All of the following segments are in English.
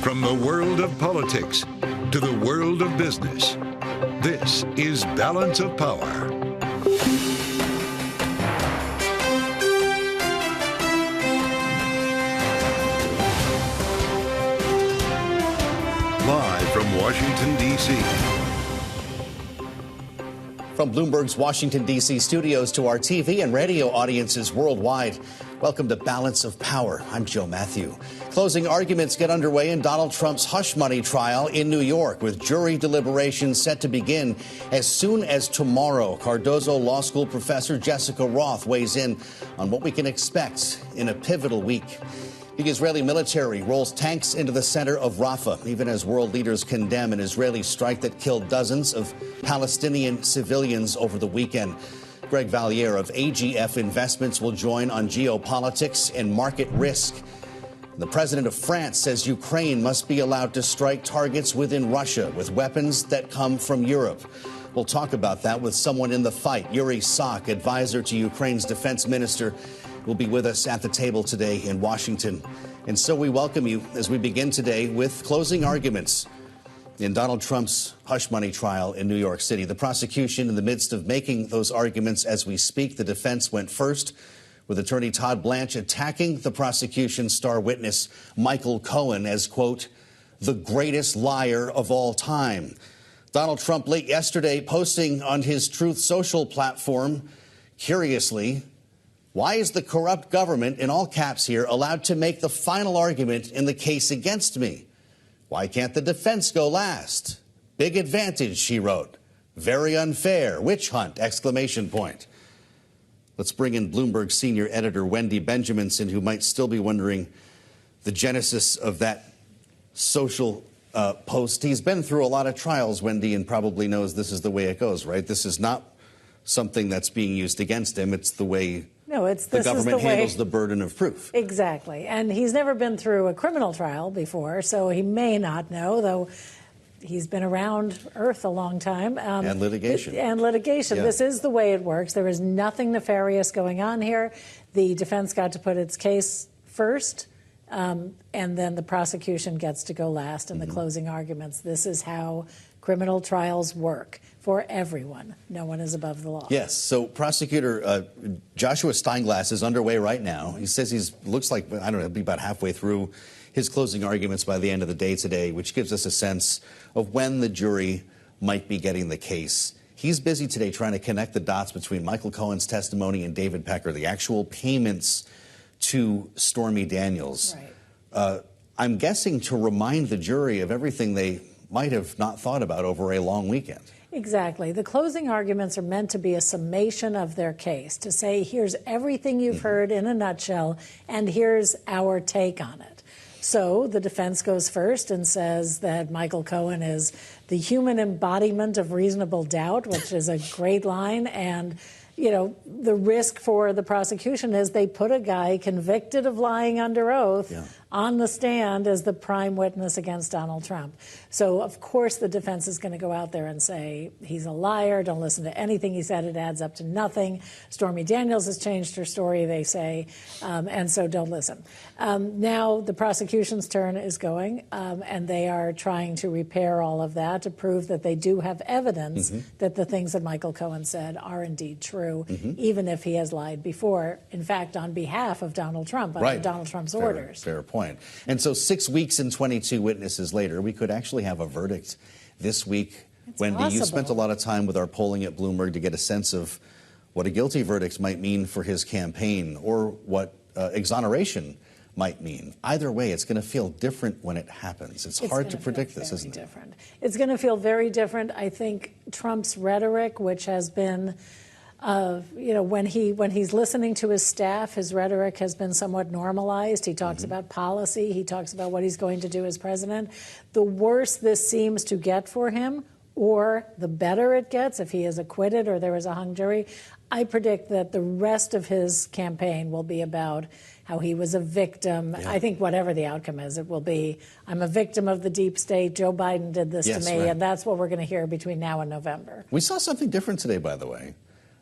From the world of politics to the world of business, this is Balance of Power. Live from Washington, D.C. From Bloomberg's Washington, D.C. studios to our TV and radio audiences worldwide, welcome to Balance of Power. I'm Joe Matthew. Closing arguments get underway in Donald Trump's hush money trial in New York, with jury deliberations set to begin as soon as tomorrow. Cardozo Law School professor Jessica Roth weighs in on what we can expect in a pivotal week. The Israeli military rolls tanks into the center of Rafah, even as world leaders condemn an Israeli strike that killed dozens of Palestinian civilians over the weekend. Greg Valliere of AGF Investments will join on geopolitics and market risk. The president of France says Ukraine must be allowed to strike targets within Russia with weapons that come from Europe. We'll talk about that with someone in the fight. Yuriy Sak, advisor to Ukraine's defense minister, will be with us at the table today in Washington. And so we welcome you as we begin today with closing arguments in Donald Trump's hush money trial in New York City. The prosecution in the midst of making those arguments as we speak. The defense went first, with attorney Todd Blanche attacking the prosecution's star witness, Michael Cohen, as, quote, the greatest liar of all time. Donald Trump late yesterday posting on his Truth Social platform, curiously, why is the corrupt government, in all caps here, allowed to make the final argument in the case against me? Why can't the defense go last? Big advantage, she wrote. Very unfair. Witch hunt, exclamation point. Let's bring in Bloomberg senior editor Wendy Benjaminson, who might still be wondering the genesis of that social post. He's been through a lot of trials, Wendy, and probably knows this is the way it goes, right? This is not something that's being used against him. It's the way the government handles the burden of proof. Exactly. And he's never been through a criminal trial before, so he may not know, though he's been around Earth a long time. And litigation. Yeah. This is the way it works. There is nothing nefarious going on here. The defense got to put its case first, and then the prosecution gets to go last in the closing arguments. This is how criminal trials work for everyone. No one is above the law. Yes. So prosecutor Joshua Steinglass is underway right now. He says looks like, I don't know, he'll be about halfway through his closing arguments by the end of the day today, which gives us a sense of when the jury might be getting the case. He's busy today trying to connect the dots between Michael Cohen's testimony and David Pecker, the actual payments to Stormy Daniels. Right. I'm guessing to remind the jury of everything they might have not thought about over a long weekend. Exactly. The closing arguments are meant to be a summation of their case, to say, here's everything you've heard in a nutshell, and here's our take on it. So the defense goes first and says that Michael Cohen is the human embodiment of reasonable doubt, which is a great line. And, you know, the risk for the prosecution is they put a guy convicted of lying under oath on the stand as the prime witness against Donald Trump. So, of course, the defense is going to go out there and say he's a liar. Don't listen to anything he said. It adds up to nothing. Stormy Daniels has changed her story, they say, and so don't listen. Now the prosecution's turn is going, and they are trying to repair all of that to prove that they do have evidence that the things that Michael Cohen said are indeed true, even if he has lied before, in fact, on behalf of Donald Trump, under Donald Trump's orders. Fair point. And so 6 weeks and 22 witnesses later, we could actually have a verdict this week. It's Wendy, possible. you spent a lot of time with our polling at Bloomberg to get a sense of what a guilty verdict might mean for his campaign, or what exoneration might mean. Either way, it's going to feel different when it happens. It's hard to predict this, isn't it? It's going to feel very different. I think Trump's rhetoric, which has been when he's listening to his staff, his rhetoric has been somewhat normalized. He talks about policy. He talks about what he's going to do as president. The worse this seems to get for him, or the better it gets if he is acquitted or there is a hung jury, I predict that the rest of his campaign will be about how he was a victim. Yeah. I think whatever the outcome is, it will be, I'm a victim of the deep state. Joe Biden did this to me, and that's what we're going to hear between now and November. We saw something different today, by the way.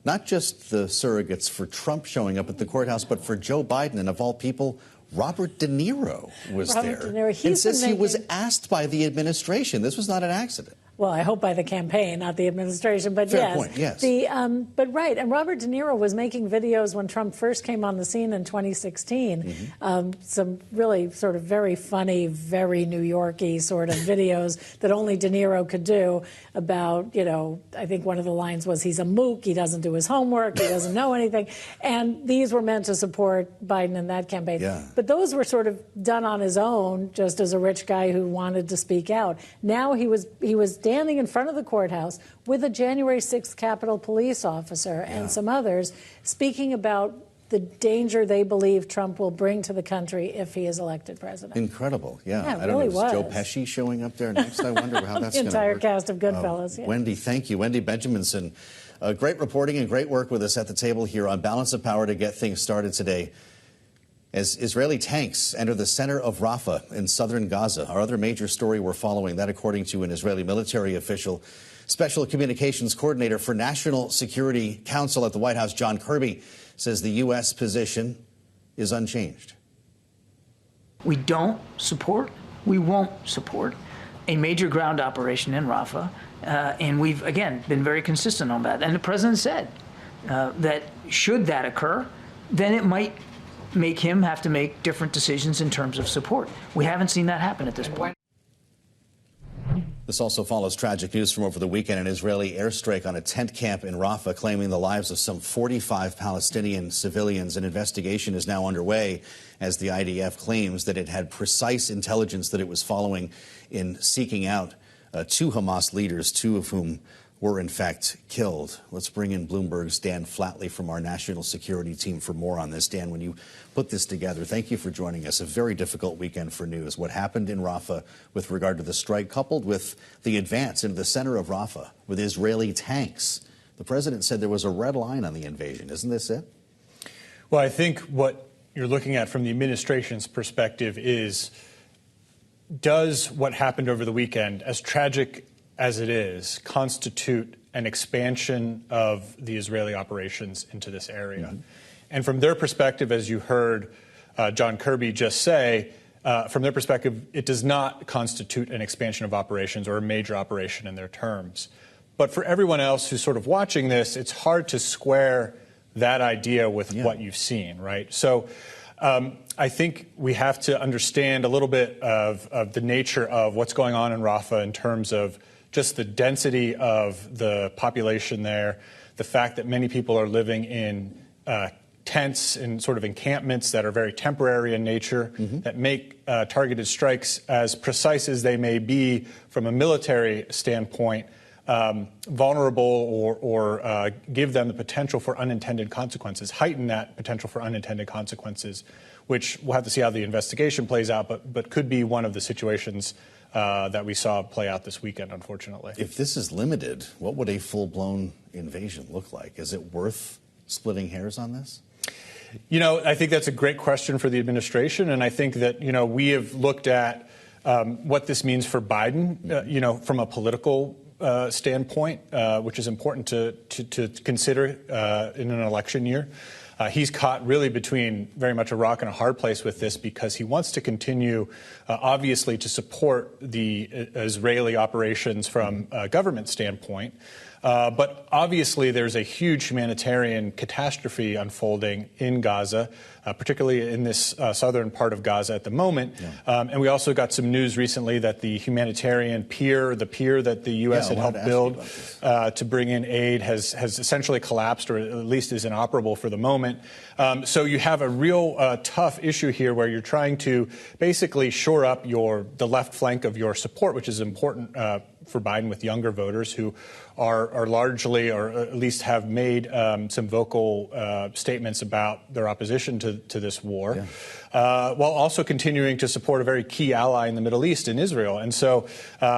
Not just the surrogates for Trump showing up at the courthouse, but for Joe Biden, and of all people, Robert De Niro was Robert there De Niro, and says he was asked by the administration. This was not an accident. Well, I hope by the campaign, not the administration, but Fair point, yes. But right, and Robert De Niro was making videos when Trump first came on the scene in 2016. Some really sort of very funny, very New York-y sort of videos that only De Niro could do about, I think one of the lines was, he's a mook, he doesn't do his homework, he doesn't know anything. And these were meant to support Biden in that campaign. Yeah. But those were sort of done on his own, just as a rich guy who wanted to speak out. Now he was standing in front of the courthouse with a January 6th Capitol police officer and some others speaking about the danger they believe Trump will bring to the country if he is elected president. Incredible, Yeah, I don't know, is Joe Pesci showing up there next? I wonder how that's going to work. The entire cast of Goodfellas, yeah. Wendy, thank you. Wendy Benjaminson, great reporting and great work with us at the table here on Balance of Power to get things started today. As Israeli tanks enter the center of Rafah in southern Gaza, our other major story we're following, that according to an Israeli military official, Special Communications Coordinator for National Security Council at the White House, John Kirby, says the U.S. position is unchanged. We don't support, we won't support a major ground operation in Rafah. And we've, again, been very consistent on that. And the president said that should that occur, then it might make him have to make different decisions in terms of support. We haven't seen that happen at this point. This also follows tragic news from over the weekend, an Israeli airstrike on a tent camp in Rafah, claiming the lives of some 45 Palestinian civilians. An investigation is now underway as the IDF claims that it had precise intelligence that it was following in seeking out two Hamas leaders, two of whom were in fact killed. Let's bring in Bloomberg's Dan Flatley from our national security team for more on this. Dan, when you put this together, thank you for joining us. A very difficult weekend for news. What happened in Rafah with regard to the strike, coupled with the advance into the center of Rafah with Israeli tanks. The president said there was a red line on the invasion. Isn't this it? Well, I think what you're looking at from the administration's perspective is, does what happened over the weekend, as tragic as it is, constitute an expansion of the Israeli operations into this area? And from their perspective, as you heard John Kirby just say, from their perspective, it does not constitute an expansion of operations or a major operation in their terms. But for everyone else who's sort of watching this, it's hard to square that idea with what you've seen, right? So I think we have to understand a little bit of the nature of what's going on in Rafah in terms of just the density of the population there, the fact that many people are living in tents and sort of encampments that are very temporary in nature, that make targeted strikes, as precise as they may be from a military standpoint, vulnerable or give them the potential for unintended consequences, heighten that potential for unintended consequences, which we'll have to see how the investigation plays out, but could be one of the situations that we saw play out this weekend, unfortunately. If this is limited, what would a full-blown invasion look like? Is it worth splitting hairs on this? I think that's a great question for the administration, and I think that, we have looked at what this means for Biden, from a political standpoint, which is important to consider in an election year. He's caught really between very much a rock and a hard place with this, because he wants to continue, obviously, to support the Israeli operations from a government standpoint. But obviously, there's a huge humanitarian catastrophe unfolding in Gaza, particularly in this southern part of Gaza at the moment. And we also got some news recently that the humanitarian pier, the pier that the U.S. had helped build to bring in aid, has essentially collapsed, or at least is inoperable for the moment. So you have a real tough issue here where you're trying to basically shore up the left flank of your support, which is important for Biden with younger voters who are largely, or at least have made some vocal statements about their opposition to this war, while also continuing to support a very key ally in the Middle East, in Israel. And so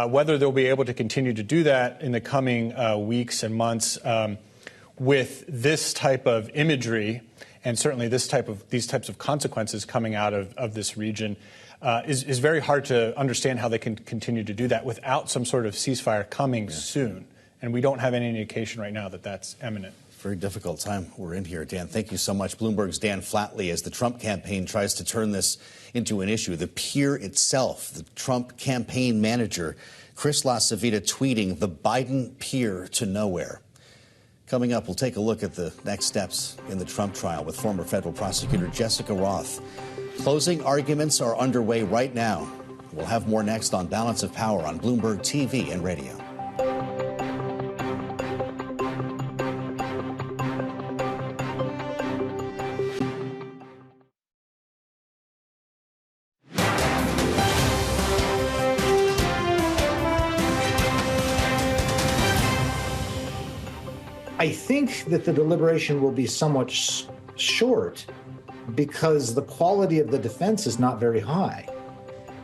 whether they'll be able to continue to do that in the coming weeks and months with this type of imagery, and certainly these types of consequences coming out of this region, is very hard to understand how they can continue to do that without some sort of ceasefire coming soon. And we don't have any indication right now that that's imminent. Very difficult time we're in here, Dan. Thank you so much. Bloomberg's Dan Flatley, as the Trump campaign tries to turn this into an issue. The pier itself, the Trump campaign manager, Chris LaCivita, tweeting the Biden pier to nowhere. Coming up, we'll take a look at the next steps in the Trump trial with former federal prosecutor Jessica Roth. Closing arguments are underway right now. We'll have more next on Balance of Power on Bloomberg TV and radio. I think that the deliberation will be somewhat short because the quality of the defense is not very high.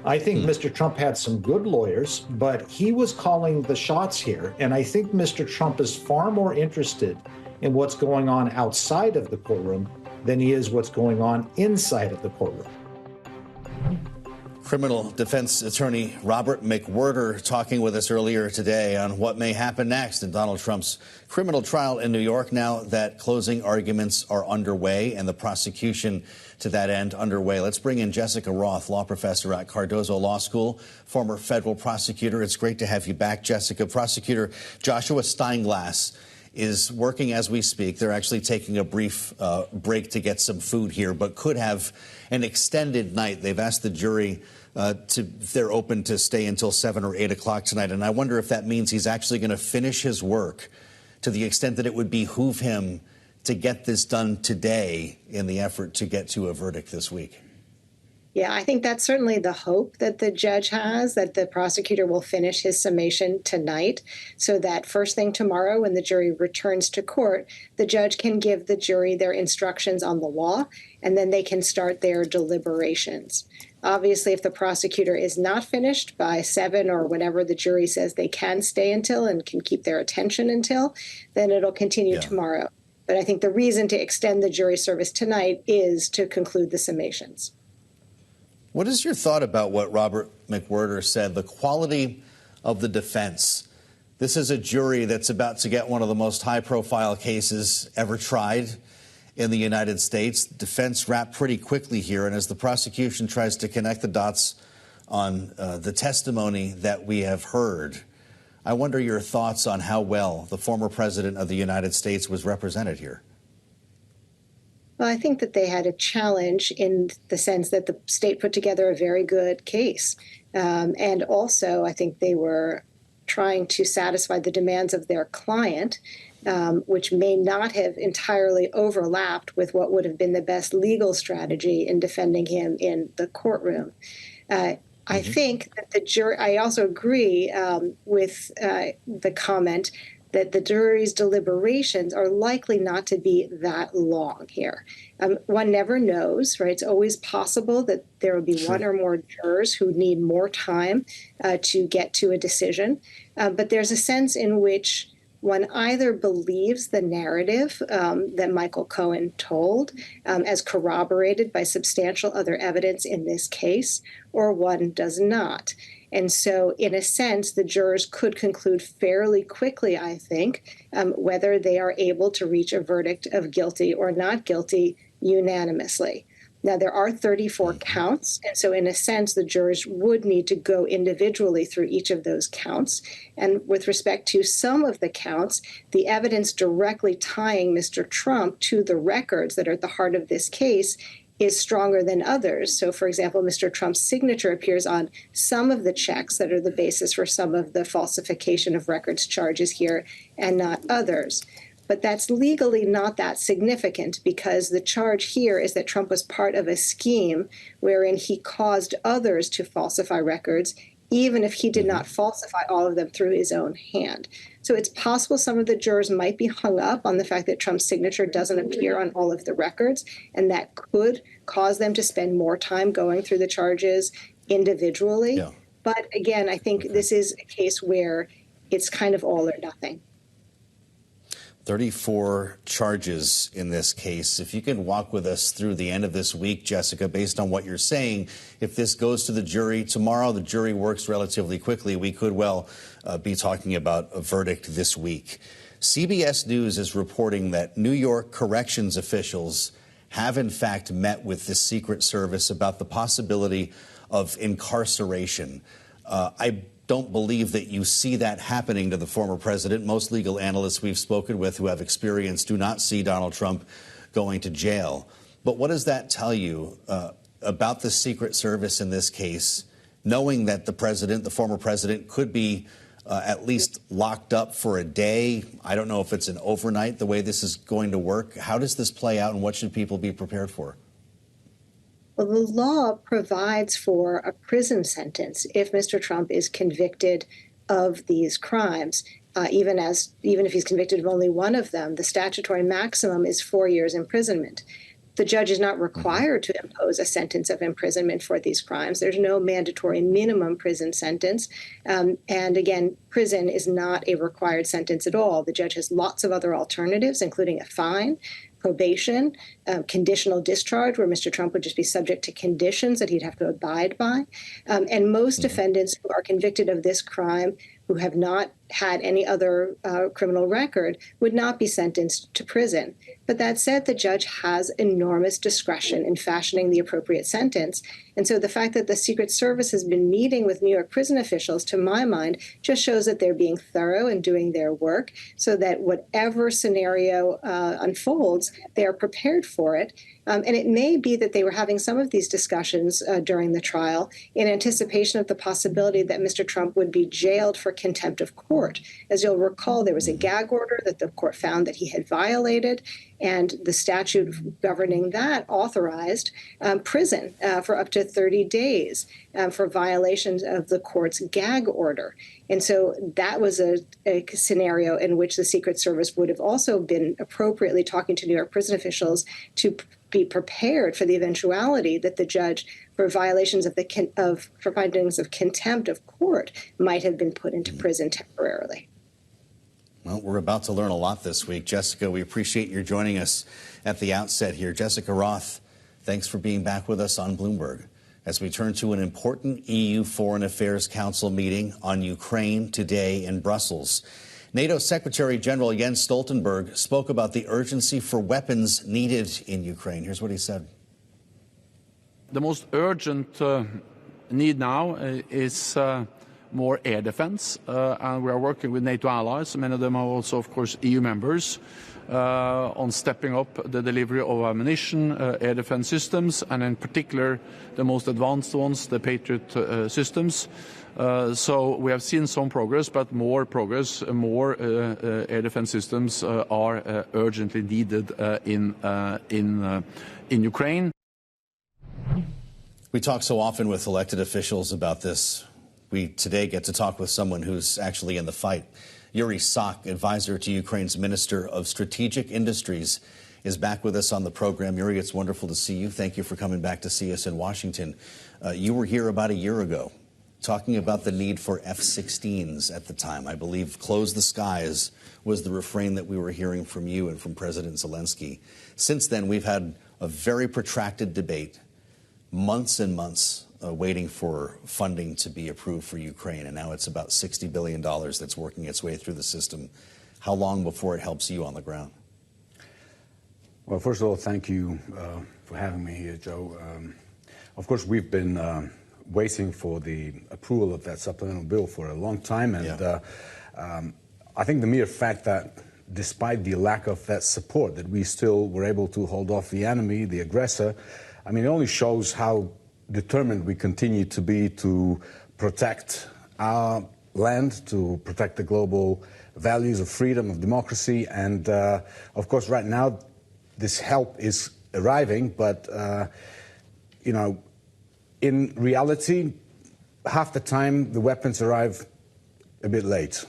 I think Mr. Trump had some good lawyers, but he was calling the shots here. And I think Mr. Trump is far more interested in what's going on outside of the courtroom than he is what's going on inside of the courtroom. Criminal defense attorney Robert McWhirter talking with us earlier today on what may happen next in Donald Trump's criminal trial in New York now that closing arguments are underway and the prosecution to that end underway. Let's bring in Jessica Roth, law professor at Cardozo Law School, former federal prosecutor. It's great to have you back, Jessica. Prosecutor Joshua Steinglass is working as we speak. They're actually taking a brief break to get some food here, but could have an extended night. They've asked the jury if they're open to stay until 7 or 8 o'clock tonight. And I wonder if that means he's actually going to finish his work to the extent that it would behoove him to get this done today in the effort to get to a verdict this week. Yeah, I think that's certainly the hope that the judge has, that the prosecutor will finish his summation tonight so that first thing tomorrow when the jury returns to court, the judge can give the jury their instructions on the law, and then they can start their deliberations. Obviously, if the prosecutor is not finished by 7 or whenever the jury says they can stay until and can keep their attention until, then it'll continue tomorrow. But I think the reason to extend the jury service tonight is to conclude the summations. What is your thought about what Robert McWhirter said, the quality of the defense? This is a jury that's about to get one of the most high-profile cases ever tried in the United States. Defense wrapped pretty quickly here, and as the prosecution tries to connect the dots on the testimony that we have heard, I wonder your thoughts on how well the former president of the United States was represented here. Well, I think that they had a challenge in the sense that the state put together a very good case. And also, I think they were trying to satisfy the demands of their client, which may not have entirely overlapped with what would have been the best legal strategy in defending him in the courtroom. I think that the jury, I also agree with the comment that the jury's deliberations are likely not to be that long here. One never knows, right? It's always possible that there will be one or more jurors who need more time to get to a decision. But there's a sense in which one either believes the narrative that Michael Cohen told as corroborated by substantial other evidence in this case, or one does not. And so, in a sense, the jurors could conclude fairly quickly, I think, whether they are able to reach a verdict of guilty or not guilty unanimously. Now, there are 34 counts, and so in a sense, the jurors would need to go individually through each of those counts. And with respect to some of the counts, the evidence directly tying Mr. Trump to the records that are at the heart of this case is stronger than others. So, for example, Mr. Trump's signature appears on some of the checks that are the basis for some of the falsification of records charges here and not others. But that's legally not that significant because the charge here is that Trump was part of a scheme wherein he caused others to falsify records, even if he did not falsify all of them through his own hand. So it's possible some of the jurors might be hung up on the fact that Trump's signature doesn't appear on all of the records, and that could cause them to spend more time going through the charges individually. Yeah. But again, I think this is a case where it's kind of all or nothing. 34 charges in this case. If you can walk with us through the end of this week, Jessica, based on what you're saying, if this goes to the jury tomorrow, the jury works relatively quickly. We could well be talking about a verdict this week. CBS News is reporting that New York corrections officials have in fact met with the Secret Service about the possibility of incarceration. I don't believe that you see that happening to the former president. Most legal analysts we've spoken with who have experience do not see Donald Trump going to jail. But what does that tell you about the Secret Service in this case, knowing that the former president, could be at least locked up for a day? I don't know if it's an overnight, the way this is going to work. How does this play out, and what should people be prepared for? Well, the law provides for a prison sentence if Mr. Trump is convicted of these crimes. Even if he's convicted of only one of them, the statutory maximum is 4 years imprisonment. The judge is not required to impose a sentence of imprisonment for these crimes. There's no mandatory minimum prison sentence. And again, prison is not a required sentence at all. The judge has lots of other alternatives, including a fine, probation, conditional discharge, where Mr. Trump would just be subject to conditions that he'd have to abide by. And most defendants who are convicted of this crime, who have not had any other criminal record, would not be sentenced to prison. But that said, the judge has enormous discretion in fashioning the appropriate sentence. And so the fact that the Secret Service has been meeting with New York prison officials, to my mind, just shows that they're being thorough and doing their work so that whatever scenario unfolds, they are prepared for it. And it may be that they were having some of these discussions during the trial in anticipation of the possibility that Mr. Trump would be jailed for contempt of court. As you'll recall, there was a gag order that the court found that he had violated, and the statute governing that authorized prison for up to 30 days for violations of the court's gag order. And so that was a scenario in which the Secret Service would have also been appropriately talking to New York prison officials to be prepared for the eventuality that the judge, for violations for findings of contempt of court, might have been put into prison temporarily. Well, we're about to learn a lot this week. Jessica, we appreciate your joining us at the outset here. Jessica Roth, thanks for being back with us on Bloomberg. As we turn to an important EU Foreign Affairs Council meeting on Ukraine today in Brussels. NATO Secretary General Jens Stoltenberg spoke about the urgency for weapons needed in Ukraine. Here's what he said. The most urgent need now is more air defense, and we are working with NATO allies. Many of them are also, of course, EU members, on stepping up the delivery of ammunition, air defense systems, and in particular the most advanced ones, the Patriot systems. So we have seen some progress, but more progress, more air defense systems are urgently needed in Ukraine. We talk so often with elected officials about this. We today get to talk with someone who's actually in the fight. Yuriy Sak, advisor to Ukraine's Minister of Strategic Industries, is back with us on the program. Yuriy, it's wonderful to see you. Thank you for coming back to see us in Washington. You were here about a year ago talking about the need for F-16s at the time. I believe "close the skies" was the refrain that we were hearing from you and from President Zelensky. Since then, we've had a very protracted debate, months and months waiting for funding to be approved for Ukraine, and now it's about $60 billion that's working its way through the system. How long before it helps you on the ground? Well, first of all, thank you for having me here, Joe. Of course, we've been waiting for the approval of that supplemental bill for a long time, and I think the mere fact that despite the lack of that support, that we still were able to hold off the enemy, the aggressor, I mean, it only shows how determined we continue to be to protect our land, to protect the global values of freedom, of democracy. And of course, right now, this help is arriving, but, you know, in reality, half the time the weapons arrive a bit late.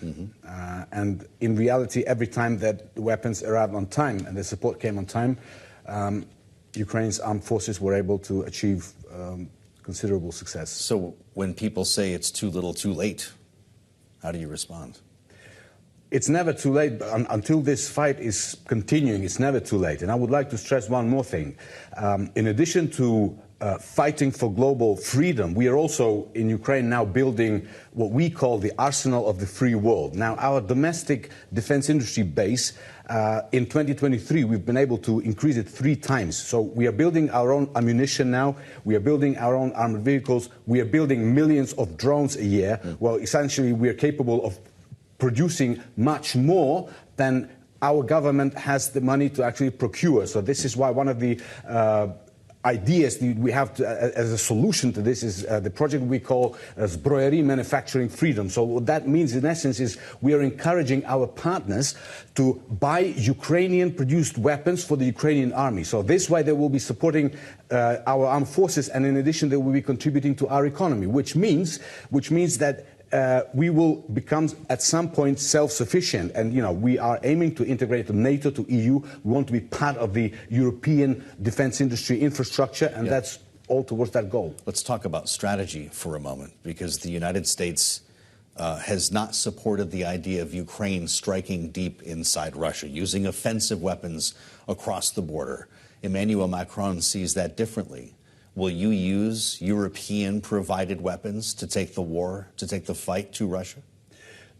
And in reality, every time that the weapons arrived on time and the support came on time, Ukraine's armed forces were able to achieve considerable success. So when people say it's too little, too late, how do you respond? It's never too late, but until this fight is continuing, it's never too late. And I would like to stress one more thing. In addition to fighting for global freedom, we are also in Ukraine now building what we call the arsenal of the free world. Now, our domestic defense industry base, in 2023, we've been able to increase it 3 times. So we are building our own ammunition now. We are building our own armored vehicles. We are building millions of drones a year. Well, essentially, we are capable of producing much more than our government has the money to actually procure. So this is why one of the ideas we have as a solution to this is the project we call Zbrojery Manufacturing Freedom. So what that means in essence is we are encouraging our partners to buy Ukrainian-produced weapons for the Ukrainian army. So this way they will be supporting our armed forces, and in addition they will be contributing to our economy, which means that we will become at some point self-sufficient, and we are aiming to integrate to NATO, to EU. We want to be part of the European defense industry infrastructure, and that's all towards that goal. Let's talk about strategy for a moment, because the United States has not supported the idea of Ukraine striking deep inside Russia, using offensive weapons across the border. Emmanuel Macron sees that differently. Will you use European-provided weapons to take the war, to take the fight to Russia?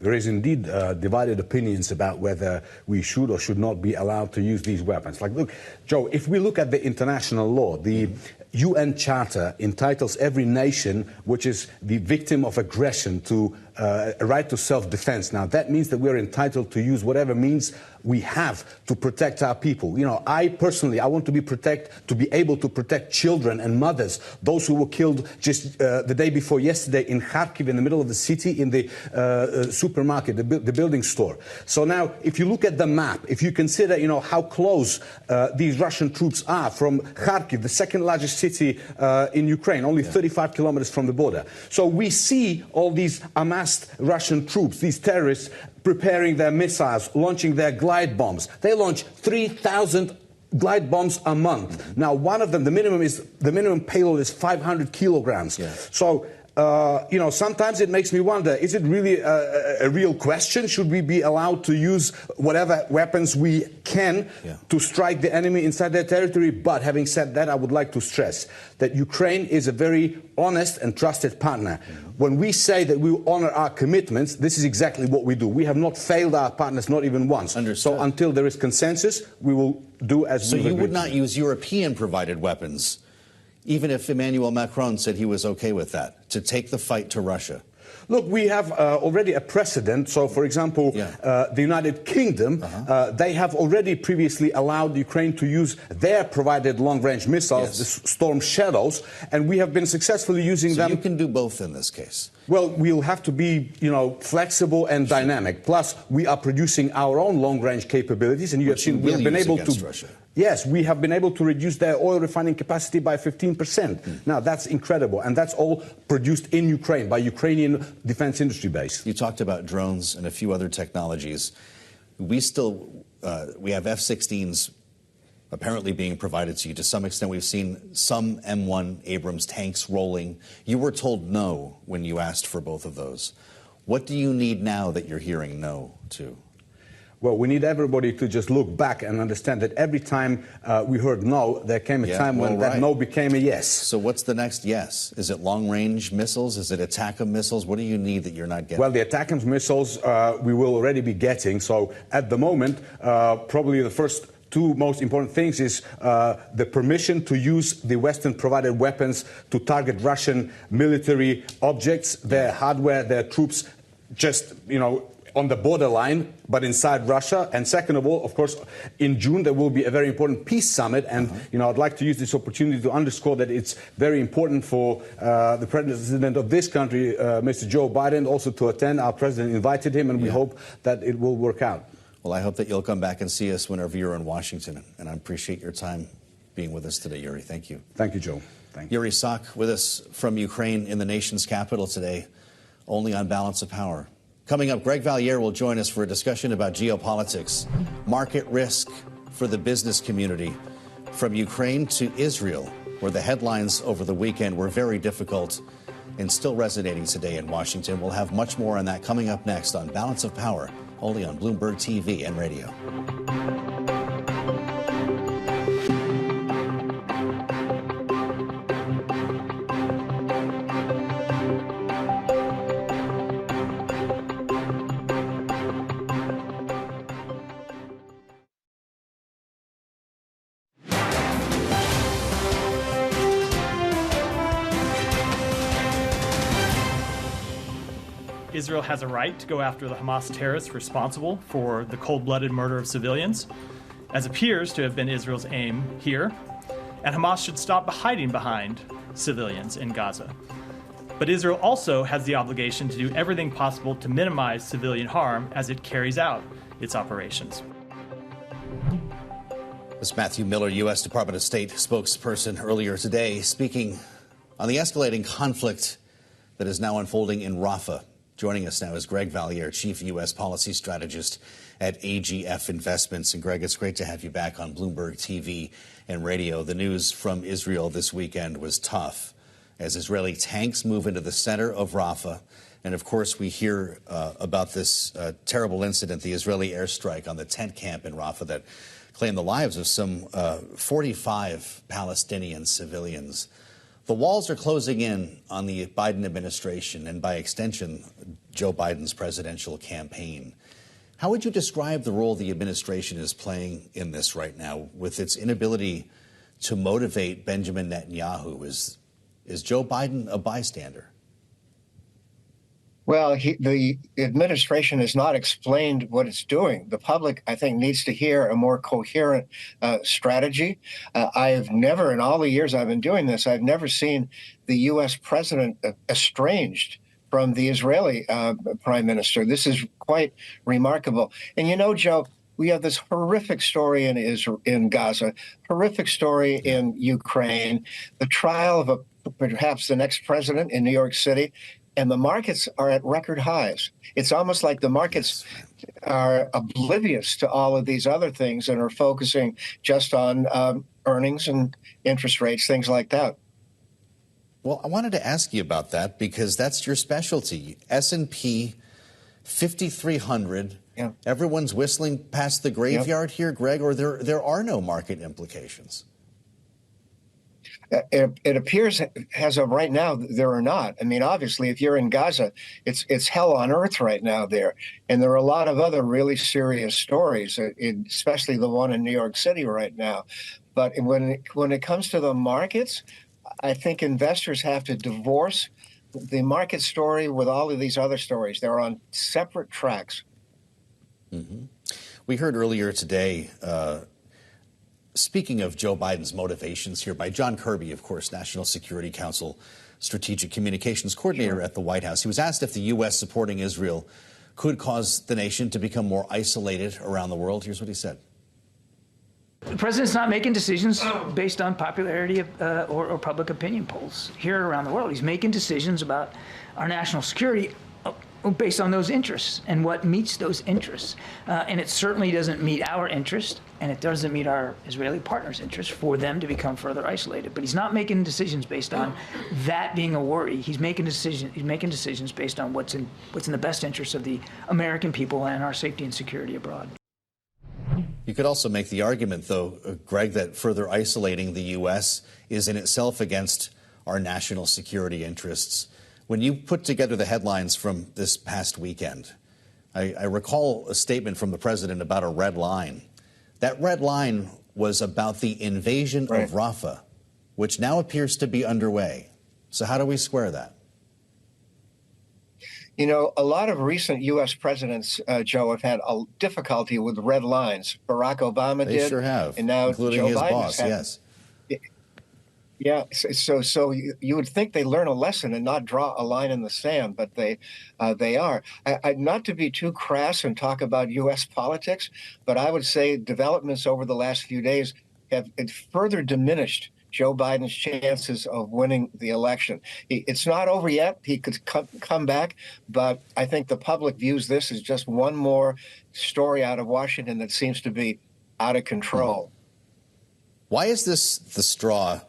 There is indeed divided opinions about whether we should or should not be allowed to use these weapons. Like, look, Joe, if we look at the international law, the UN Charter entitles every nation which is the victim of aggression to a right to self-defense. Now, that means that we're entitled to use whatever means we have to protect our people. I personally, I want to be able to protect children and mothers, those who were killed just the day before yesterday in Kharkiv, in the middle of the city, in the supermarket, the building store. So now, if you look at the map, if you consider, how close these Russian troops are from Kharkiv, the second largest city in Ukraine, only 35 kilometers from the border. So we see all these amassed Russian troops, these terrorists, preparing their missiles, launching their glide bombs. They launch 3,000 glide bombs a month. Now, one of them, the minimum payload is 500 kilograms. So, sometimes it makes me wonder, is it really a real question? Should we be allowed to use whatever weapons we can to strike the enemy inside their territory? But having said that, I would like to stress that Ukraine is a very honest and trusted partner. When we say that we will honor our commitments, this is exactly what we do. We have not failed our partners, not even once. Understood. So until there is consensus, we will do as we agreed. So you would not use European-provided weapons, even if Emmanuel Macron said he was okay with that, to take the fight to Russia? Look, we have already a precedent. So, for example, the United Kingdom, they have already previously allowed Ukraine to use their provided long-range missiles, the Storm Shadows, and we have been successfully using them. So you can do both in this case? Well, we'll have to be, flexible and dynamic. Plus, we are producing our own long-range capabilities, and you have seen we have been able to. Russia. Yes, we have been able to reduce their oil refining capacity by 15%. Now, that's incredible, and that's all produced in Ukraine by Ukrainian defense industry base. You talked about drones and a few other technologies. We have F-16s apparently being provided to you. To some extent, we've seen some M1 Abrams tanks rolling. You were told no when you asked for both of those. What do you need now that you're hearing no to? Well, we need everybody to just look back and understand that every time we heard no, there came a time when that no became a yes. So what's the next yes? Is it long-range missiles? Is it ATACMS missiles? What do you need that you're not getting? Well, the ATACMS missiles we will already be getting. So at the moment, probably the first two most important things is the permission to use the Western-provided weapons to target Russian military objects, their hardware, their troops, just, on the borderline, but inside Russia. And second of all, of course, in June, there will be a very important peace summit. And, I'd like to use this opportunity to underscore that it's very important for the president of this country, Mr. Joe Biden, also to attend. Our president invited him, and we hope that it will work out. Well, I hope that you'll come back and see us whenever you're in Washington. And I appreciate your time being with us today, Yuriy. Thank you. Thank you, Joe. Thank you. Yuriy Sak with us from Ukraine in the nation's capital today, only on Balance of Power. Coming up, Greg Valliere will join us for a discussion about geopolitics, market risk for the business community, from Ukraine to Israel, where the headlines over the weekend were very difficult and still resonating today in Washington. We'll have much more on that coming up next on Balance of Power, only on Bloomberg TV and radio. Israel has a right to go after the Hamas terrorists responsible for the cold-blooded murder of civilians, as appears to have been Israel's aim here, and Hamas should stop hiding behind civilians in Gaza. But Israel also has the obligation to do everything possible to minimize civilian harm as it carries out its operations. This Matthew Miller, U.S. Department of State spokesperson, earlier today speaking on the escalating conflict that is now unfolding in Rafah. Joining us now is Greg Valliere, Chief U.S. Policy Strategist at AGF Investments. And Greg, it's great to have you back on Bloomberg TV and radio. The news from Israel this weekend was tough as Israeli tanks move into the center of Rafah. And of course, we hear about this terrible incident, the Israeli airstrike on the tent camp in Rafah that claimed the lives of some 45 Palestinian civilians. The walls are closing in on the Biden administration and, by extension, Joe Biden's presidential campaign. How would you describe the role the administration is playing in this right now with its inability to motivate Benjamin Netanyahu? Is Joe Biden a bystander? Well, the administration has not explained what it's doing. The public, I think, needs to hear a more coherent strategy. I've never, in all the years I've been doing this, I've never seen the U.S. president estranged from the Israeli prime minister. This is quite remarkable. And you know, Joe, we have this horrific story in Gaza, horrific story in Ukraine, the trial of perhaps the next president in New York City. And the markets are at record highs. It's almost like the markets are oblivious to all of these other things and are focusing just on earnings and interest rates, things like that. Well, I wanted to ask you about that because that's your specialty. S&P 5,300. Yeah. Everyone's whistling past the graveyard here, Greg, or there are no market implications. It appears, as of right now, there are not. I mean, obviously, if you're in Gaza, it's hell on earth right now there. And there are a lot of other really serious stories, especially the one in New York City right now. But when it comes to the markets, I think investors have to divorce the market story with all of these other stories. They're on separate tracks. Mm-hmm. We heard earlier today, speaking of Joe Biden's motivations here, by John Kirby, of course, National Security Council Strategic Communications Coordinator at the White House. He was asked if the U.S. supporting Israel could cause the nation to become more isolated around the world. Here's what he said. The president's not making decisions based on popularity or public opinion polls here around the world. He's making decisions about our national security based on those interests and what meets those interests. And it certainly doesn't meet our interest, and it doesn't meet our Israeli partners' interest for them to become further isolated. But he's not making decisions based on that being a worry. He's making decisions based on what's in the best interest of the American people and our safety and security abroad. You could also make the argument, though, Greg, that further isolating the U.S. is in itself against our national security interests. When you put together the headlines from this past weekend, I recall a statement from the president about a red line. That red line was about the invasion of Rafah, which now appears to be underway. So how do we square that? You know, a lot of recent U.S. presidents, Joe, have had a difficulty with red lines. Barack Obama did. They sure have, and now including Joe his Biden boss, yes. Yeah, so you would think they learn a lesson and not draw a line in the sand, but they are. Not to be too crass and talk about U.S. politics, but I would say developments over the last few days have further diminished Joe Biden's chances of winning the election. It's not over yet. He could come back, but I think the public views this as just one more story out of Washington that seems to be out of control. Why is this the straw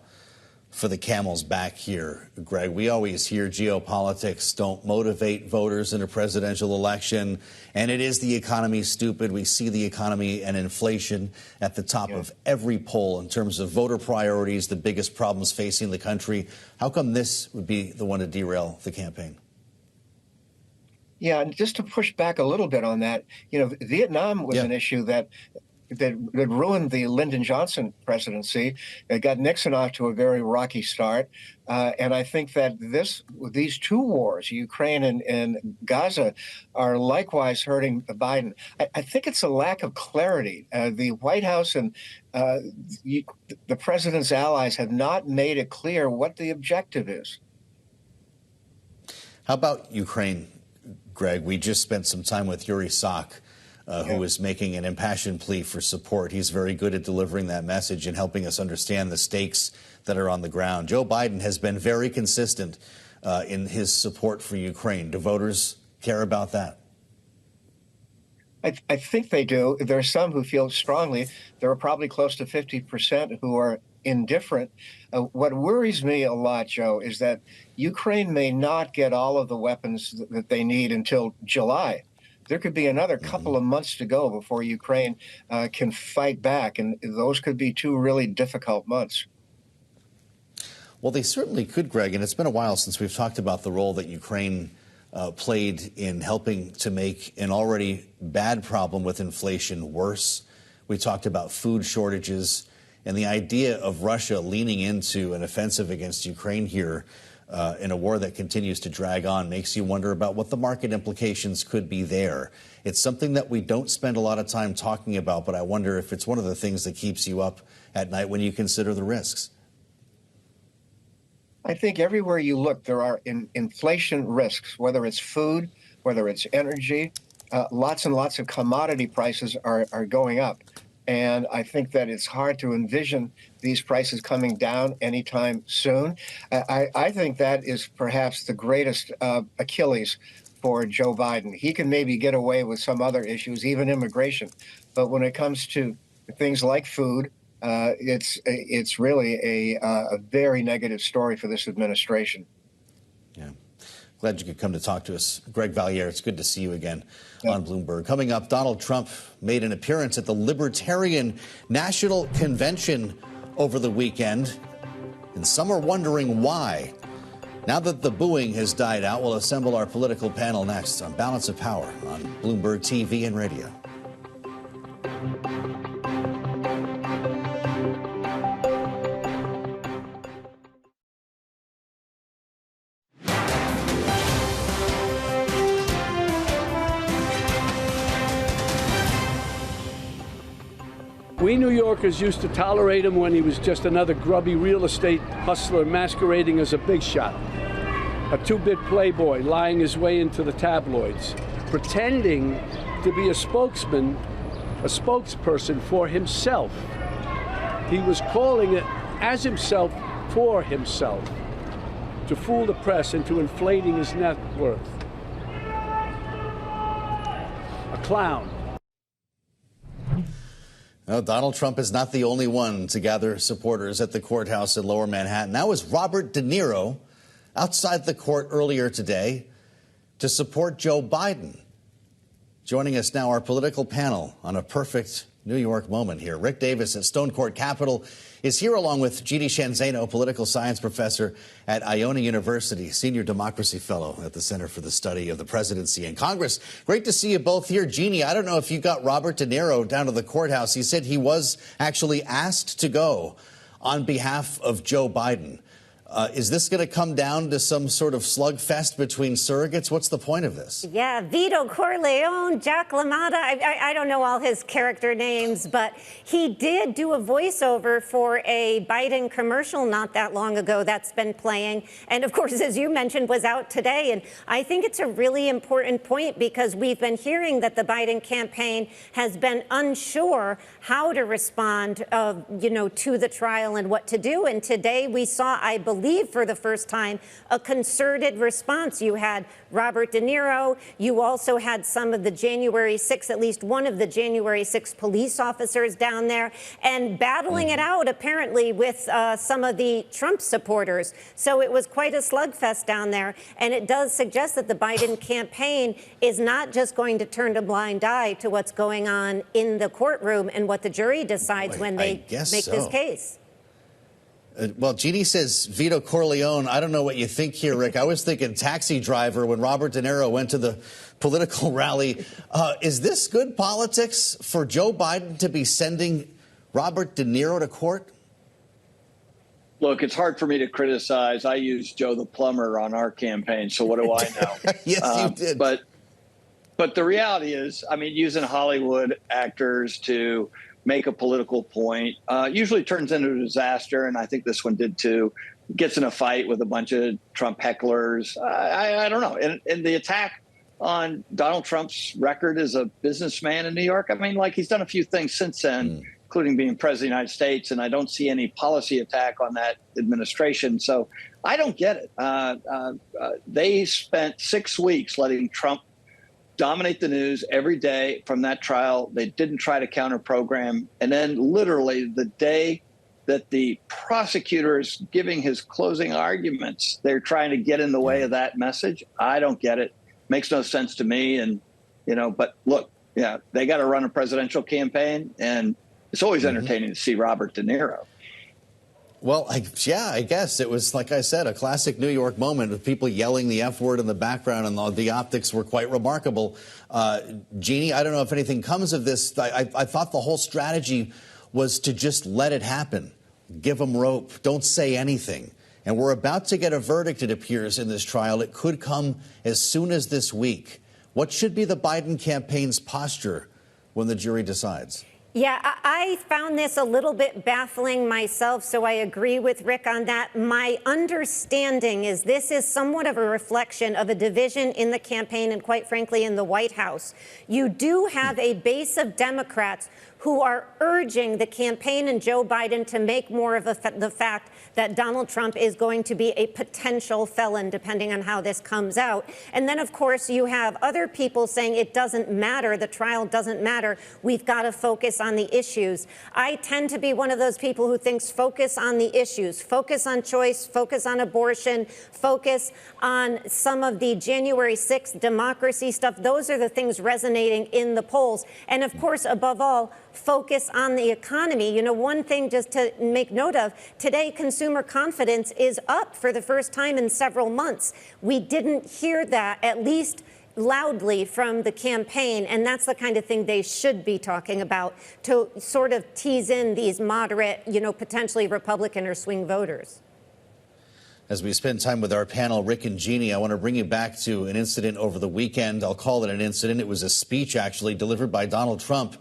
for the camel's back here, Greg? We always hear geopolitics don't motivate voters in a presidential election, and it is the economy, stupid. We see the economy and inflation at the top of every poll in terms of voter priorities, the biggest problems facing the country. How come this would be the one to derail the campaign? Yeah, and just to push back a little bit on that, you know, Vietnam was an issue that that ruined the Lyndon Johnson presidency. It got Nixon off to a very rocky start. And I think that these two wars, Ukraine and Gaza, are likewise hurting Biden. I think it's a lack of clarity. The White House and the president's allies have not made it clear what the objective is. How about Ukraine, Greg? We just spent some time with Yuriy Sak, who is making an impassioned plea for support. He's very good at delivering that message and helping us understand the stakes that are on the ground. Joe Biden has been very consistent in his support for Ukraine. Do voters care about that? I think they do. There are some who feel strongly. There are probably close to 50% who are indifferent. What worries me a lot, Joe, is that Ukraine may not get all of the weapons that they need until July. There could be another couple of months to go before Ukraine can fight back, and those could be two really difficult months. Well, they certainly could, Greg, and it's been a while since we've talked about the role that Ukraine played in helping to make an already bad problem with inflation worse. We talked about food shortages and the idea of Russia leaning into an offensive against Ukraine here in a war that continues to drag on makes you wonder about what the market implications could be there. It's something that we don't spend a lot of time talking about, but I wonder if it's one of the things that keeps you up at night when you consider the risks. I think everywhere you look, there are inflation risks, whether it's food, whether it's energy. Lots and lots of commodity prices are going up. And I think that it's hard to envision these prices coming down anytime soon. I think that is perhaps the greatest Achilles for Joe Biden. He can maybe get away with some other issues, even immigration. But when it comes to things like food, it's really a very negative story for this administration. Yeah. Glad you could come to talk to us. Greg Valliere, it's good to see you again on Bloomberg. Coming up, Donald Trump made an appearance at the Libertarian National Convention over the weekend, and some are wondering why. Now that the booing has died out, we'll assemble our political panel next on Balance of Power on Bloomberg TV and radio. We New Yorkers used to tolerate him when he was just another grubby real estate hustler masquerading as a big shot. A two-bit playboy lying his way into the tabloids, pretending to be a spokesperson for himself. He was calling it as himself for himself, to fool the press into inflating his net worth. A clown. No, Donald Trump is not the only one to gather supporters at the courthouse in Lower Manhattan. That was Robert De Niro outside the court earlier today to support Joe Biden. Joining us now, our political panel on a perfect New York moment here. Rick Davis at Stonecourt Capitol is here along with Jeanne, Zaino, political science professor at Iona University, senior democracy fellow at the Center for the Study of the Presidency and Congress. Great to see you both here. Jeanne, I don't know if you got Robert De Niro down to the courthouse. He said he was actually asked to go on behalf of Joe Biden. Is this going to come down to some sort of slugfest between surrogates? What's the point of this? Yeah, Vito Corleone, Jack LaMotta. I don't know all his character names, but he did do a voiceover for a Biden commercial not that long ago that's been playing. And of course, as you mentioned, was out today. And I think it's a really important point because we've been hearing that the Biden campaign has been unsure how to respond, to the trial and what to do. And today we saw, I believe, for the first time, a concerted response. You had Robert De Niro. You also had some of the January 6th, at least one of the January 6th police officers down there, and battling it out, apparently, with some of the Trump supporters. So it was quite a slugfest down there. And it does suggest that the Biden campaign is not just going to turn a blind eye to what's going on in the courtroom and what the jury decides when they make this case. Well, Jeanne says Vito Corleone. I don't know what you think here, Rick. I was thinking Taxi Driver when Robert De Niro went to the political rally. Is this good politics for Joe Biden to be sending Robert De Niro to court? Look, it's hard for me to criticize. I used Joe the plumber on our campaign, so what do I know? Yes, you did. But the reality is, I mean, using Hollywood actors to make a political point usually turns into a disaster, and I think this one did too. Gets in a fight with a bunch of Trump hecklers. I don't know. And the attack on Donald Trump's record as a businessman in New York, I mean, like, he's done a few things since then, including being president of the United States, and I don't see any policy attack on that administration. So I don't get it. They spent 6 weeks letting Trump dominate the news every day from that trial. They didn't try to counter program. And then literally the day that the prosecutor is giving his closing arguments, they're trying to get in the way of that message. I don't get it. Makes no sense to me. And, but look, yeah, they got to run a presidential campaign, and it's always entertaining to see Robert De Niro. Well, I guess it was, like I said, a classic New York moment with people yelling the F word in the background, and the optics were quite remarkable. Jeanne, I don't know if anything comes of this. I thought the whole strategy was to just let it happen. Give them rope. Don't say anything. And we're about to get a verdict, it appears, in this trial. It could come as soon as this week. What should be the Biden campaign's posture when the jury decides? Yeah, I found this a little bit baffling myself, so I agree with Rick on that. My understanding is this is somewhat of a reflection of a division in the campaign and, quite frankly, in the White House. You do have a base of Democrats who are urging the campaign and Joe Biden to make more of the fact that Donald Trump is going to be a potential felon, depending on how this comes out. And then, of course, you have other people saying it doesn't matter, the trial doesn't matter, we've got to focus on the issues. I tend to be one of those people who thinks focus on the issues, focus on choice, focus on abortion, focus on some of the January 6th democracy stuff. Those are the things resonating in the polls. And, of course, above all, focus on the economy. One thing just to make note of, today consumer confidence is up for the first time in several months. We didn't hear that, at least loudly, from the campaign, and that's the kind of thing they should be talking about to sort of tease in these moderate, potentially Republican or swing voters. As we spend time with our panel, Rick and Jeanne, I want to bring you back to an incident over the weekend. I'll call it an incident. It was a speech, actually, delivered by Donald Trump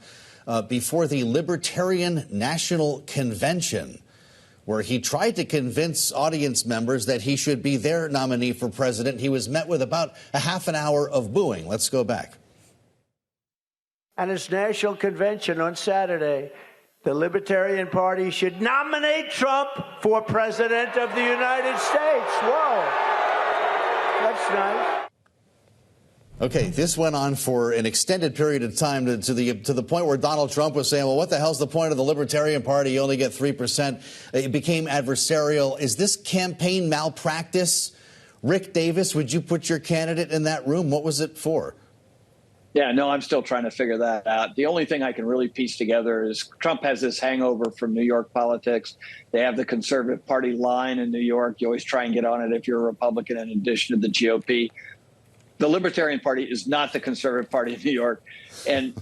before the Libertarian National Convention, where he tried to convince audience members that he should be their nominee for president. He was met with about a half an hour of booing. Let's go back. At its national convention on Saturday, the Libertarian Party should nominate Trump for president of the United States. Whoa, that's nice. Okay, this went on for an extended period of time to the point where Donald Trump was saying, well, what the hell's the point of the Libertarian Party? You only get 3%. It became adversarial. Is this campaign malpractice? Rick Davis, would you put your candidate in that room? What was it for? Yeah, no, I'm still trying to figure that out. The only thing I can really piece together is Trump has this hangover from New York politics. They have the conservative party line in New York. You always try and get on it if you're a Republican in addition to the GOP. The Libertarian Party is not the conservative party in New York. And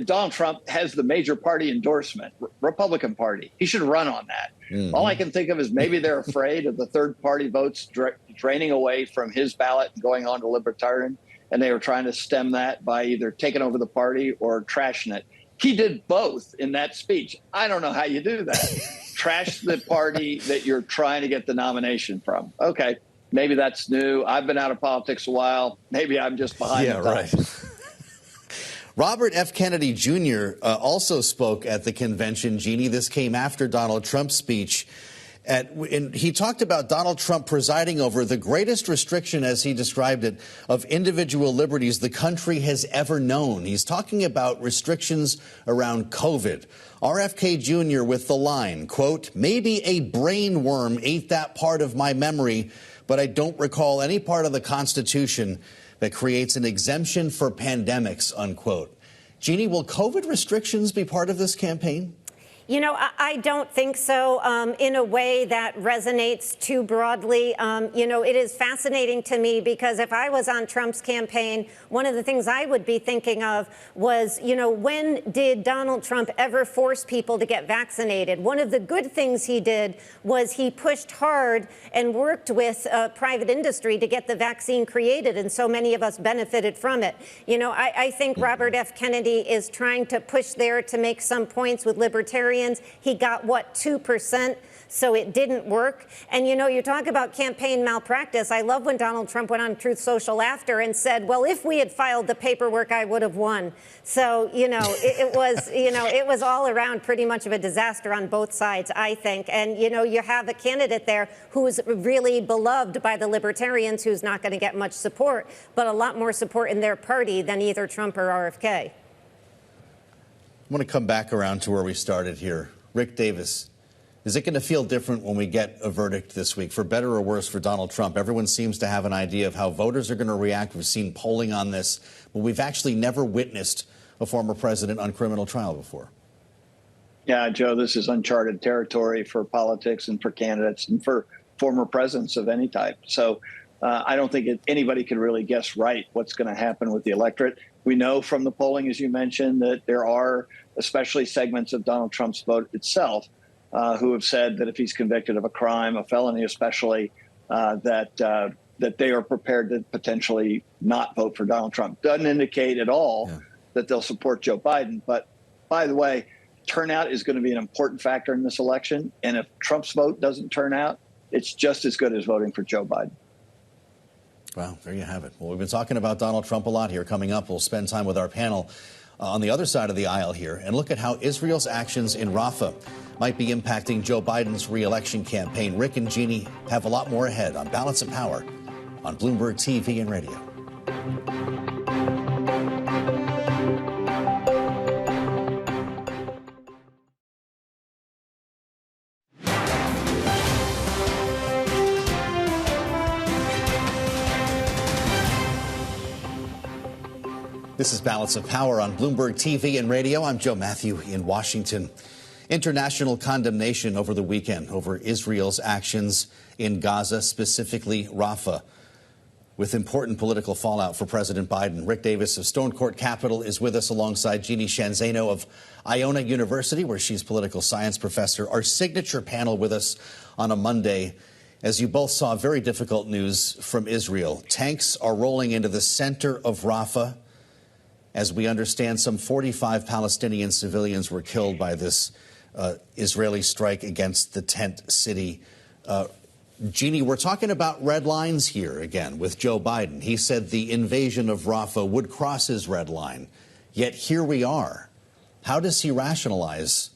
Donald Trump has the major party endorsement, Republican Party. He should run on that. Mm-hmm. All I can think of is maybe they're afraid of the third party votes draining away from his ballot and going on to Libertarian. And they were trying to stem that by either taking over the party or trashing it. He did both in that speech. I don't know how you do that. Trash the party that you're trying to get the nomination from. Okay. Maybe that's new. I've been out of politics a while. Maybe I'm just behind the times. Right. Robert F. Kennedy Jr. Also spoke at the convention, Jeanne. This came after Donald Trump's speech. And he talked about Donald Trump presiding over the greatest restriction, as he described it, of individual liberties the country has ever known. He's talking about restrictions around COVID. RFK Jr. with the line, quote, maybe a brain worm ate that part of my memory, but I don't recall any part of the Constitution that creates an exemption for pandemics, unquote. Jeanne, will COVID restrictions be part of this campaign? You know, I don't think so in a way that resonates too broadly. You know, it is fascinating to me because if I was on Trump's campaign, one of the things I would be thinking of was, you know, when did Donald Trump ever force people to get vaccinated? One of the good things he did was he pushed hard and worked with private industry to get the vaccine created, and so many of us benefited from it. You know, I think Robert F. Kennedy is trying to push there to make some points with libertarians. He got, what, 2%? So it didn't work. And, you know, you talk about campaign malpractice. I love when Donald Trump went on Truth Social after and said, well, if we had filed the paperwork, I would have won. So, you know, it was, you know, it was all around pretty much of a disaster on both sides, I think. And, you know, you have a candidate there who's really beloved by the libertarians, who's not going to get much support, but a lot more support in their party than either Trump or RFK. I want to come back around to where we started here. Rick Davis, is it going to feel different when we get a verdict this week, for better or worse for Donald Trump? Everyone seems to have an idea of how voters are going to react. We've seen polling on this, but we've actually never witnessed a former president on criminal trial before. Yeah, Joe, this is uncharted territory for politics and for candidates and for former presidents of any type. So I don't think anybody can really guess right what's going to happen with the electorate. We know from the polling, as you mentioned, that there are especially segments of Donald Trump's vote itself who have said that if he's convicted of a crime, a felony especially, that they are prepared to potentially not vote for Donald Trump. Doesn't indicate at all that they'll support Joe Biden. But by the way, turnout is going to be an important factor in this election. And if Trump's vote doesn't turn out, it's just as good as voting for Joe Biden. Well, there you have it. Well, we've been talking about Donald Trump a lot here. Coming up, we'll spend time with our panel on the other side of the aisle here and look at how Israel's actions in Rafah might be impacting Joe Biden's re-election campaign. Rick and Jeanne have a lot more ahead on Balance of Power on Bloomberg TV and radio. This is Balance of Power on Bloomberg TV and radio. I'm Joe Matthew in Washington. International condemnation over the weekend over Israel's actions in Gaza, specifically Rafah, with important political fallout for President Biden. Rick Davis of Stonecourt Capital is with us alongside Jeanne Zaino of Iona University, where she's political science professor. Our signature panel with us on a Monday. As you both saw, very difficult news from Israel. Tanks are rolling into the center of Rafah. As we understand, some 45 Palestinian civilians were killed by this Israeli strike against the tent city. Jeanne, we're talking about red lines here again with Joe Biden. He said the invasion of Rafah would cross his red line. Yet here we are. How does he rationalize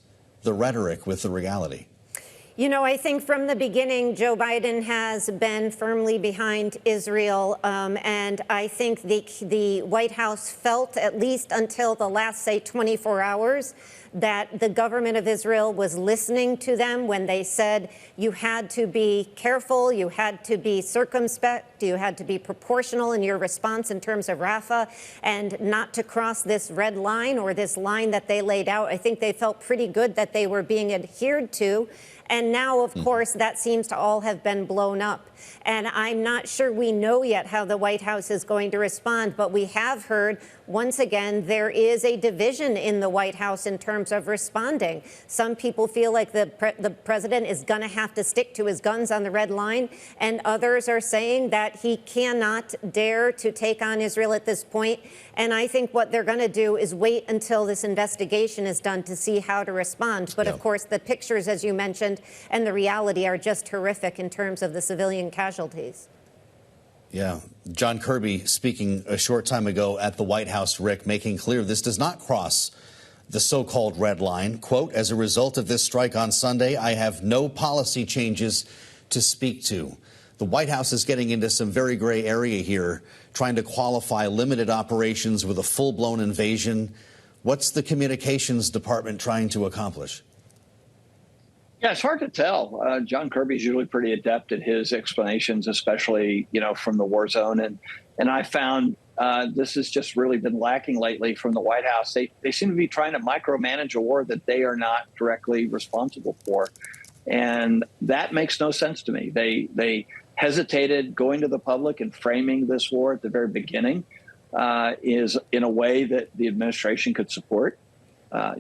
the rhetoric with the reality? You know, I think from the beginning, Joe Biden has been firmly behind Israel. And I think the White House felt, at least until the last, say, 24 hours, that the government of Israel was listening to them when they said you had to be careful, you had to be circumspect, you had to be proportional in your response in terms of Rafah, and not to cross this red line or this line that they laid out. I think they felt pretty good that they were being adhered to. And now, of course, that seems to all have been blown up. And I'm not sure we know yet how the White House is going to respond, but we have heard, once again, there is a division in the White House in terms of responding. Some people feel like the president is going to have to stick to his guns on the red line, and others are saying that he cannot dare to take on Israel at this point. And I think what they're going to do is wait until this investigation is done to see how to respond. But of course, the pictures, as you mentioned, and the reality are just horrific in terms of the civilian casualties. Yeah. John Kirby speaking a short time ago at the White House, Rick, making clear this does not cross the so-called red line. Quote, as a result of this strike on Sunday, I have no policy changes to speak to. The White House is getting into some very gray area here, trying to qualify limited operations with a full-blown invasion. What's the communications department trying to accomplish? Yeah, it's hard to tell. John Kirby's usually pretty adept at his explanations, especially, from the war zone. And I found this has just really been lacking lately from the White House. They seem to be trying to micromanage a war that they are not directly responsible for. And that makes no sense to me. They hesitated going to the public and framing this war at the very beginning is in a way that the administration could support.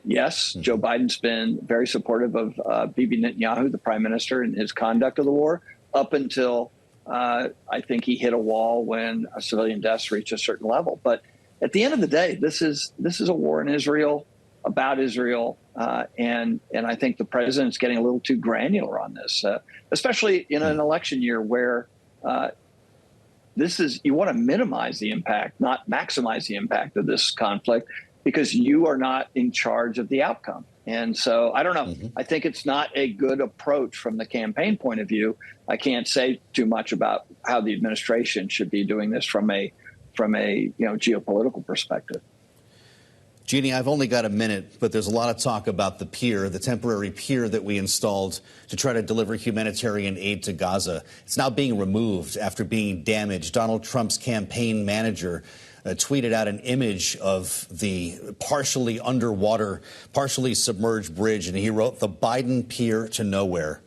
Yes, Joe Biden's been very supportive of Bibi Netanyahu, the prime minister, and his conduct of the war up until I think he hit a wall when civilian deaths reached a certain level. But at the end of the day, this is a war in Israel, about Israel, and I think the president's getting a little too granular on this, especially in an election year where you want to minimize the impact, not maximize the impact of this conflict, because you are not in charge of the outcome. And so I don't know. I think it's not a good approach from the campaign point of view. I can't say too much about how the administration should be doing this from a geopolitical perspective. Jeanne, I've only got a minute, but there's a lot of talk about the pier, the temporary pier that we installed to try to deliver humanitarian aid to Gaza. It's now being removed after being damaged. Donald Trump's campaign manager tweeted out an image of the partially underwater, partially submerged bridge, and he wrote, "The Biden pier to nowhere."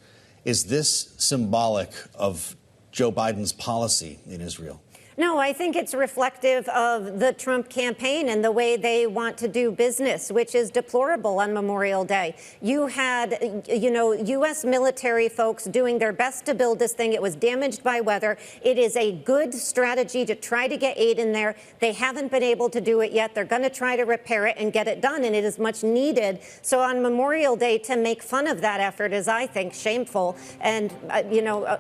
Is this symbolic of Joe Biden's policy in Israel? No, I think it's reflective of the Trump campaign and the way they want to do business, which is deplorable on Memorial Day. You had, U.S. military folks doing their best to build this thing. It was damaged by weather. It is a good strategy to try to get aid in there. They haven't been able to do it yet. They're going to try to repair it and get it done, and it is much needed. So on Memorial Day, to make fun of that effort is, I think, shameful and,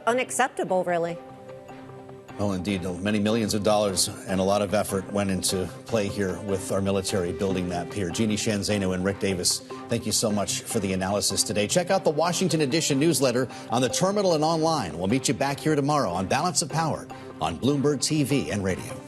unacceptable, really. Well, indeed, many millions of dollars and a lot of effort went into play here with our military building that pier. Jeanne, Zaino, and Rick Davis, thank you so much for the analysis today. Check out the Washington Edition newsletter on the terminal and online. We'll meet you back here tomorrow on Balance of Power on Bloomberg TV and Radio.